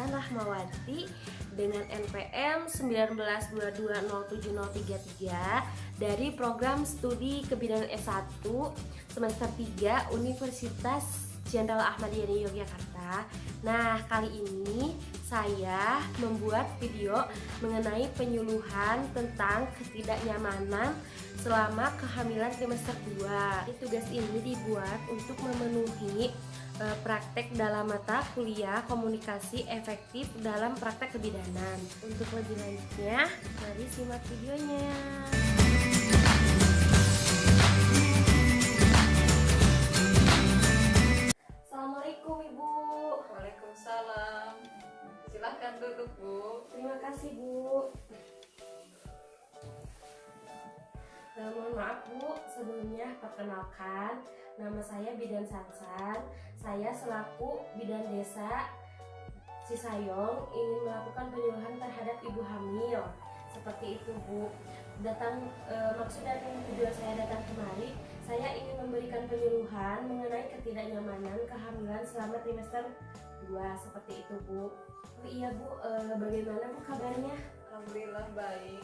Intan Rahmawati dengan NPM 19220733 dari program studi kebidanan S1 semester 3 Universitas Jenderal Ahmadiyani Yogyakarta. Nah, kali ini saya membuat video mengenai penyuluhan tentang ketidaknyamanan selama kehamilan trimester 2. Tugas ini dibuat untuk memenuhi praktek dalam mata kuliah komunikasi efektif dalam praktek kebidanan. Untuk lebih lanjutnya, mari simak videonya. Assalamualaikum Ibu. Waalaikumsalam. Silahkan duduk, Bu. Terima kasih Bu. Mohon maaf Bu, sebelumnya perkenalkan, nama saya Bidan Sansan. Saya selaku Bidan Desa Cisayong ingin melakukan penyuluhan terhadap ibu hamil. Seperti itu Bu. Maksud dan tujuan saya datang kemari, saya ingin memberikan penyuluhan mengenai ketidaknyamanan kehamilan selama trimester 2. Seperti itu Bu. Oh iya Bu, bagaimana Bu kabarnya? Alhamdulillah baik.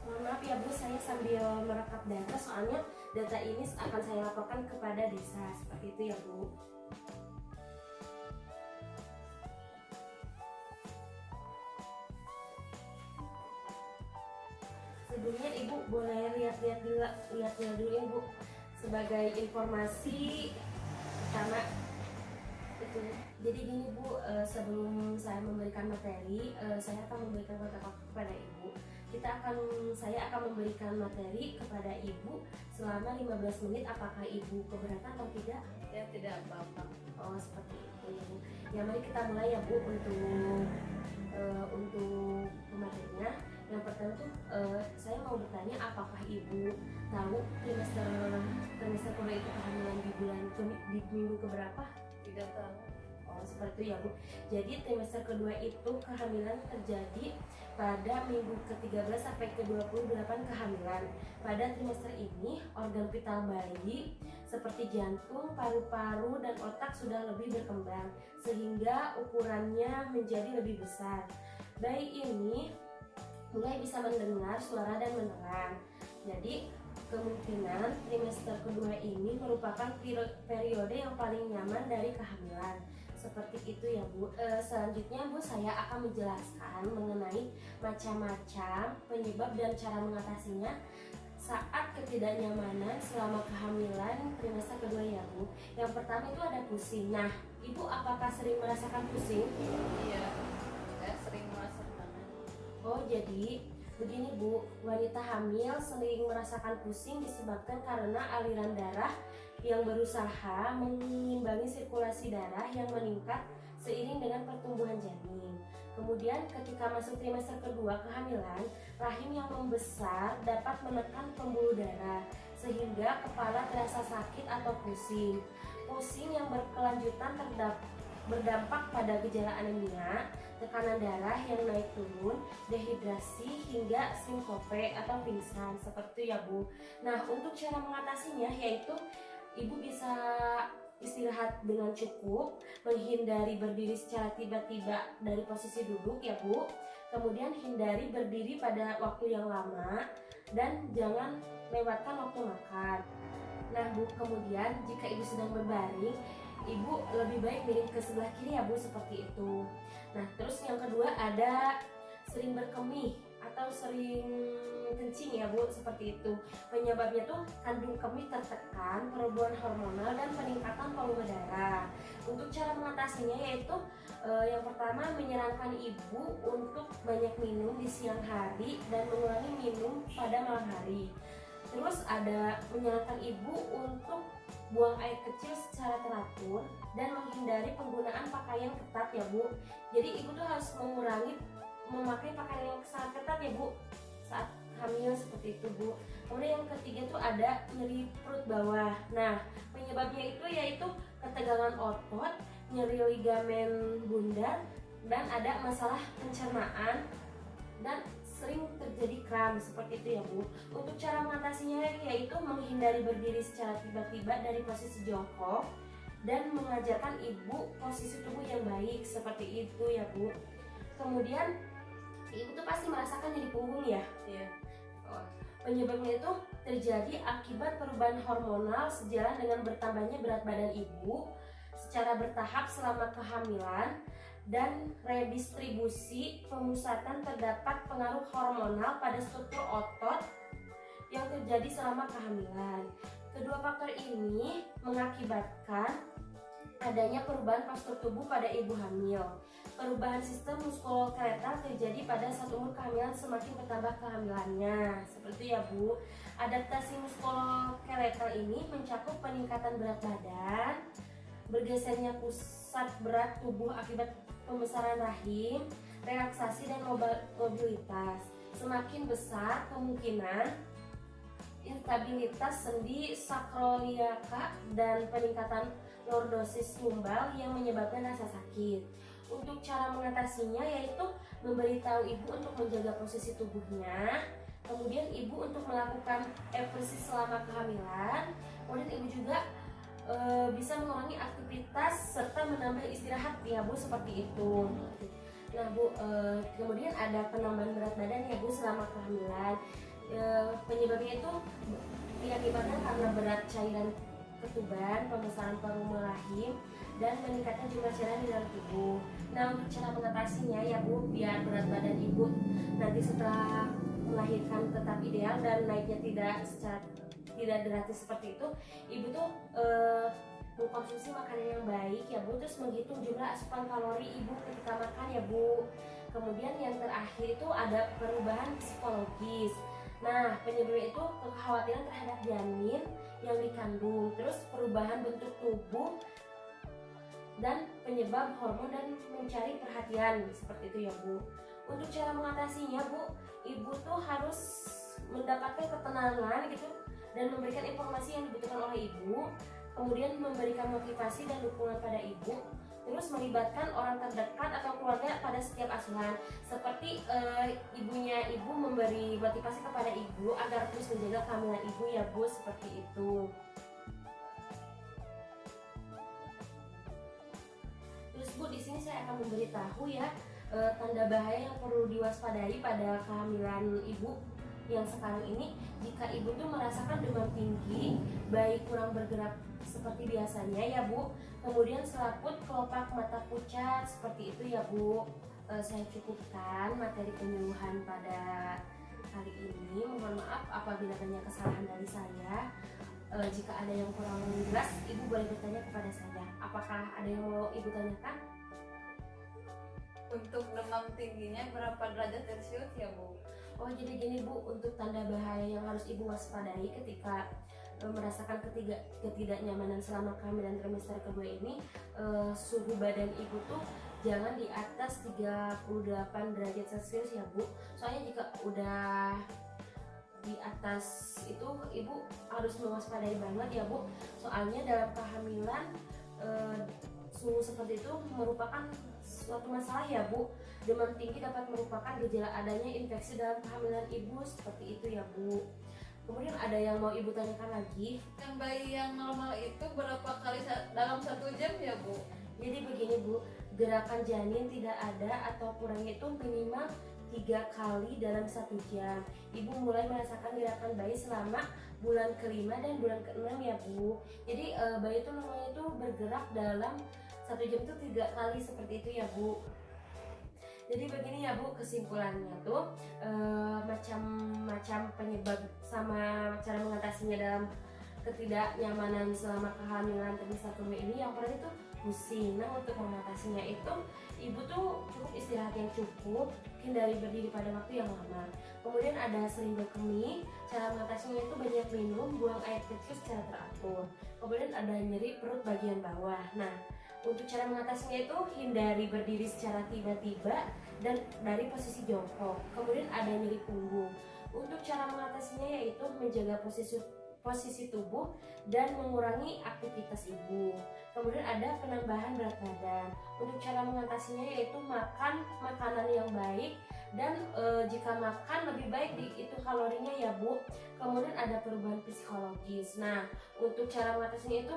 Mohon maaf ya Bu, saya sambil merekap data, soalnya data ini akan saya laporkan kepada desa. Seperti itu ya Bu. Sebelumnya Ibu boleh lihat dulu Ibu sebagai informasi pertama itu. Jadi gini Bu, sebelum saya memberikan materi, saya akan memberikan kontak kepada Ibu. Saya akan memberikan materi kepada Ibu selama 15 menit. Apakah Ibu keberatan atau tidak? Ya, tidak apa-apa. Oh, seperti itu ya Bu. Ya, mari kita mulai ya Bu untuk materinya. Yang pertama tuh saya mau bertanya, apakah Ibu tahu trimester kedua itu kehamilan di minggu keberapa? Tidak tahu. Oh, seperti itu ya Bu. Jadi trimester kedua itu kehamilan terjadi pada minggu ke-13 sampai ke-28 kehamilan. Pada trimester ini organ vital bayi seperti jantung, paru-paru, dan otak sudah lebih berkembang sehingga ukurannya menjadi lebih besar. Bayi ini mulai bisa mendengar suara dan menerang. Jadi kemungkinan trimester kedua ini merupakan periode yang paling nyaman dari kehamilan. Seperti itu ya Bu. Selanjutnya Bu, saya akan menjelaskan mengenai macam-macam penyebab dan cara mengatasinya saat ketidaknyamanan selama kehamilan trimester kedua ya Bu. Yang pertama itu ada pusing. Nah, Ibu apakah sering merasakan pusing? Iya, saya sering merasakan. Oh, jadi begini Bu, wanita hamil sering merasakan pusing disebabkan karena aliran darah yang berusaha mengimbangi sirkulasi darah yang meningkat seiring dengan pertumbuhan janin. Kemudian ketika masuk trimester kedua kehamilan, rahim yang membesar dapat menekan pembuluh darah sehingga kepala terasa sakit atau pusing. Pusing yang berkelanjutan berdampak pada gejala anemia, tekanan darah yang naik turun, dehidrasi, hingga sinkope atau pingsan. Seperti itu ya Bu. Nah, untuk cara mengatasinya yaitu Ibu bisa istirahat dengan cukup, menghindari berdiri secara tiba-tiba dari posisi duduk ya Bu. Kemudian hindari berdiri pada waktu yang lama dan jangan lewatkan waktu makan. Nah Bu, kemudian jika Ibu sedang berbaring, Ibu lebih baik miring ke sebelah kiri ya Bu, seperti itu. Nah, terus yang kedua ada sering berkemih atau sering kencing ya Bu, seperti itu. Penyebabnya tuh kandung kemih tertekan, perubahan hormonal, dan peningkatan volume darah. Untuk cara mengatasinya yaitu yang pertama menyarankan Ibu untuk banyak minum di siang hari dan mengurangi minum pada malam hari. Terus ada menyarankan Ibu untuk buang air kecil secara teratur dan menghindari penggunaan pakaian ketat ya Bu. Jadi Ibu tuh harus mengurangi memakai pakaian yang sangat ketat ya Bu saat hamil, seperti itu Bu. Kemudian yang ketiga tuh ada nyeri perut bawah. Nah, penyebabnya itu yaitu ketegangan otot, nyeri ligamen bundar, dan ada masalah pencernaan dan sering terjadi kram, seperti itu ya Bu. Untuk cara mengatasinya yaitu menghindari berdiri secara tiba-tiba dari posisi jongkok dan mengajarkan Ibu posisi tubuh yang baik, seperti itu ya Bu. Kemudian ibu tuh pasti merasakan nyeri punggung ya. Iya. Penyebabnya itu terjadi akibat perubahan hormonal sejalan dengan bertambahnya berat badan ibu secara bertahap selama kehamilan dan redistribusi pemusatan. Terdapat pengaruh hormonal pada struktur otot yang terjadi selama kehamilan. Kedua faktor ini mengakibatkan adanya perubahan postur tubuh pada ibu hamil. Perubahan sistem muskuloskeletal terjadi pada saat umur kehamilan semakin bertambah kehamilannya. Seperti ya Bu. Adaptasi muskuloskeletal ini mencakup peningkatan berat badan, bergesernya pusat berat tubuh akibat pembesaran rahim, relaksasi dan mobilitas. Semakin besar kemungkinan instabilitas sendi sakroliaka dan peningkatan lordosis lumbal yang menyebabkan rasa sakit. Untuk cara mengatasinya yaitu memberitahu ibu untuk menjaga posisi tubuhnya, kemudian ibu untuk melakukan eversi selama kehamilan, kemudian ibu juga bisa mengurangi aktivitas serta menambah istirahat ya Bu, seperti itu. Nah Bu, kemudian ada penambahan berat badan ya Bu selama kehamilan. Penyebabnya itu diakibatkan karena berat cairan ketuban, pembesaran volume rahim, dan meningkatnya jumlah cairan di dalam tubuh. Nah untuk cara mengatasinya ya Bu, biar berat badan ibu nanti setelah melahirkan tetap ideal dan naiknya tidak drastis seperti itu, ibu tuh mengkonsumsi makanan yang baik ya Bu, terus menghitung jumlah asupan kalori ibu ketika makan ya Bu. Kemudian yang terakhir itu ada perubahan psikologis. Nah penyebabnya itu kekhawatiran terhadap janin yang dikandung, terus perubahan bentuk tubuh dan penyebab hormon dan mencari perhatian seperti itu ya Bu. Untuk cara mengatasinya Bu, ibu tuh harus mendapatkan ketenangan gitu dan memberikan informasi yang dibutuhkan oleh ibu, kemudian memberikan motivasi dan dukungan pada ibu, terus melibatkan orang terdekat atau keluarga pada setiap asuhan, seperti ibunya ibu memberi motivasi kepada ibu agar terus menjaga kehamilan ibu ya Bu, seperti itu. Terus Bu, di sini saya akan memberitahu ya tanda bahaya yang perlu diwaspadai pada kehamilan ibu yang sekarang ini. Jika ibu tuh merasakan demam tinggi, bayi kurang bergerak seperti biasanya ya Bu, kemudian selaput, kelopak mata pucat seperti itu ya Bu. Saya cukupkan materi penyuluhan pada kali ini. Mohon maaf apabila banyak kesalahan dari saya. Jika ada yang kurang jelas, ibu boleh bertanya kepada saya. Apakah ada yang mau ibu tanyakan? Untuk demam tingginya berapa derajat Celcius ya Bu? Oh jadi gini Bu, untuk tanda bahaya yang harus ibu waspadai ketika merasakan ketidaknyamanan selama kehamilan trimester kedua ini, suhu badan ibu tuh jangan di atas 38 derajat Celcius ya Bu. Soalnya jika udah di atas itu ibu harus mewaspadai banget ya Bu. Soalnya dalam kehamilan suhu seperti itu merupakan suatu masalah ya Bu. Demam tinggi dapat merupakan gejala adanya infeksi dalam kehamilan ibu, seperti itu ya Bu. Kemudian ada yang mau ibu tanyakan lagi? Yang bayi yang normal itu berapa kali dalam 1 jam ya Bu? Jadi begini Bu, gerakan janin tidak ada atau kurangnya itu minimal 3 kali dalam 1 jam. Ibu mulai merasakan gerakan bayi selama bulan ke-5 dan bulan ke-6 ya Bu. Jadi bayi itu normalnya itu bergerak dalam 1 jam itu 3 kali seperti itu ya Bu. Jadi begini ya Bu, kesimpulannya tuh macam-macam penyebab sama cara mengatasinya dalam ketidaknyamanan selama kehamilan trimester kedua ini. Yang pertama itu pusing. Nah untuk mengatasinya itu ibu tuh cukup istirahat yang cukup, hindari berdiri pada waktu yang lama. Kemudian ada sering berkemih. Cara mengatasinya itu banyak minum, buang air kecil secara teratur. Kemudian ada nyeri perut bagian bawah. Nah untuk cara mengatasinya itu hindari berdiri secara tiba-tiba dan dari posisi jongkok. Kemudian ada nyeri punggung. Untuk cara mengatasinya yaitu menjaga posisi tubuh dan mengurangi aktivitas ibu. Kemudian ada penambahan berat badan. Untuk cara mengatasinya yaitu makan makanan yang baik dan jika makan lebih baik dihitung kalorinya ya Bu. Kemudian ada perubahan psikologis. Nah, untuk cara mengatasinya itu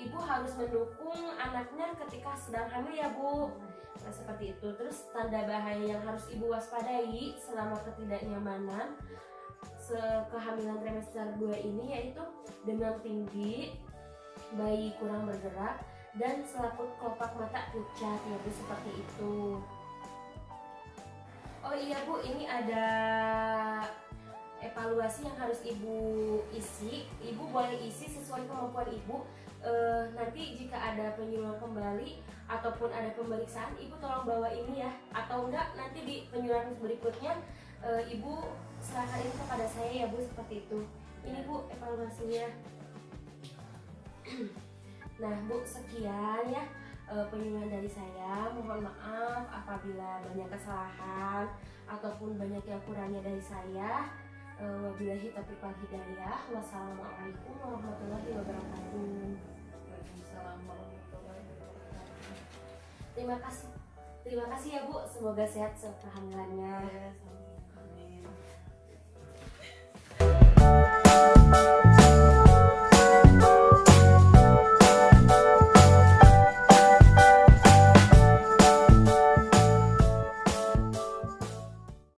ibu harus mendukung anaknya ketika sedang hamil ya Bu. Nah, seperti itu. Terus tanda bahaya yang harus ibu waspadai selama ketidaknyamanan kehamilan trimester 2 ini yaitu demam tinggi, bayi kurang bergerak, dan selaput kelopak mata pucat ya Bu, seperti itu. Oh iya Bu, ini ada evaluasi yang harus ibu isi. Ibu boleh isi sesuai kemampuan ibu. Nanti jika ada penyuluhan kembali ataupun ada pemeriksaan, ibu tolong bawa ini ya. Atau enggak nanti di penyuluhan berikutnya ibu serahkan ini kepada saya ya Bu, seperti itu. Ini Bu evaluasinya. Nah Bu, sekian ya penyuluhan dari saya. Mohon maaf apabila banyak kesalahan ataupun banyak yang kurangnya dari saya. Wabillahi taufiq wal hidayah. Wassalamualaikum warahmatullahi wabarakatuh. Waalaikumsalam warahmatullahi wabarakatuh. Terima kasih ya Bu, semoga sehat sekehamilannya. Ya,